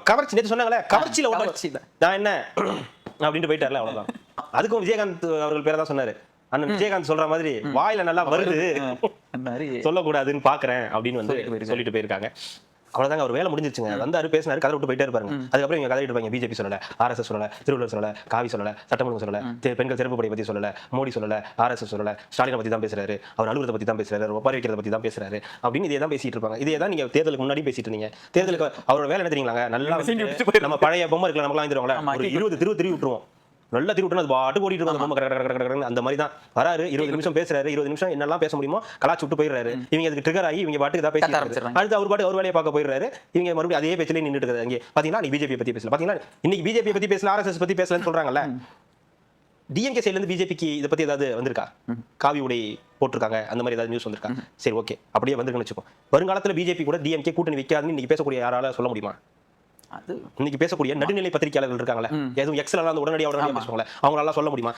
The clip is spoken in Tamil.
கவர்ச்சி நேற்று சொன்னாங்களே கவர்ச்சியில நான் என்ன அப்படின்ட்டு போயிட்டார்ல, அவ்வளவுதான். அதுக்கும் விஜயகாந்த் அவர்கள் பேரை தான் சொன்னாரு. அண்ணன் விஜயகாந்த் சொல்ற மாதிரி வாயில நல்லா வருது சொல்லக்கூடாதுன்னு பாக்குறேன் அப்படின்னு வந்து சொல்லிட்டு போயிருக்காங்க. அவ்வளவுதாங்க, அவர் வேலை முடிஞ்சிருச்சுங்க. வந்தாரு, பேசினாரு, கதை விட்டு போயிட்டே இருப்பாங்க. அதுக்கப்புறம் இவங்க கதை இருப்பாங்க, பிஜேபி சொல்லல, RSS சொல்லல, திருவள்ளுவர் சொல்லல, காவி சொல்லல, சட்டமன்றம் சொல்லல, பெண்கள் சிறப்பு படை பத்தி சொல்லல, மோடி சொல்லல, RSS சொல்லல, ஸ்டாலினை பத்தி தான் பேசுறாரு, அவர் அலுவலகத்தை பத்தி தான் பேசுறாரு, ஒப்பாரி வைக்கிறத பத்தி தான் பேசுறாரு அப்படின்னு இதே தான் பேசிட்டு இருப்பாங்க. இதே தான் நீங்க தேர்தலுக்கு முன்னாடி பேசிட்டு இருந்தீங்க. தேர்தலுக்கு அவரோட வேலை என்ன தெரியுங்களாங்க, நல்லா நம்ம பழைய பொம்மை இருக்கலாம், நமக்கு வாங்கிடுவாங்களா, ஒரு 20 திருவி விட்டுருவோம், நல்லா திருவிட்டு அது பாட்டு ஓடிட்டு இருக்காங்க. அந்த மாதிரி தான் வராரு, 20 நிமிஷம் பேசுறாரு, 20 நிமிஷம் என்னெல்லாம் பேச முடியுமோ கலாச்சு விட்டு போயிடுறாரு. இவங்க அதுக்கு ட்ரிகர் ஆகி இவங்க பாட்டுக்கு தான் பேசி அடுத்து அவர் பாட்டு அவர் வேலையை பார்க்க போயிடுறாரு. இவங்க மறுபடியும் அதே பேச்சிலே நின்றுட்டு இருக்காங்க. இங்கே பாத்தீங்கன்னா நீ பிஜேபி பத்தி பேசல, பாத்தீங்கன்னா இன்னைக்கு பிஜேபி பத்தி பேசல, RSS பத்தி பேசலன்னு சொல்றாங்கல்ல. டிஎம்கே சைட்ல இருந்து பிஜேபிக்கு இதை பத்தி ஏதாவது வந்திருக்கா, காவி உடை போட்டிருக்காங்க அந்த மாதிரி ஏதாவது நியூஸ் வந்திருக்கா? சரி, ஓகே, அப்படியே வந்திருக்குன்னு வச்சுக்கோ. வருங்காலத்துல பிஜேபி கூட டிஎம்கே கூட்டணி வைக்காதுன்னு இன்னைக்கு பேசக்கூடிய யாரால சொல்ல முடியுமா? இன்னைக்கு பேசக்கூடிய நடுநிலை பத்திரிகையாளர்கள் இருக்காங்களே, எதுவும் எக்ஸல் உடனடியாக பேசுவாங்களே, அவங்களால சொல்ல முடியுமா?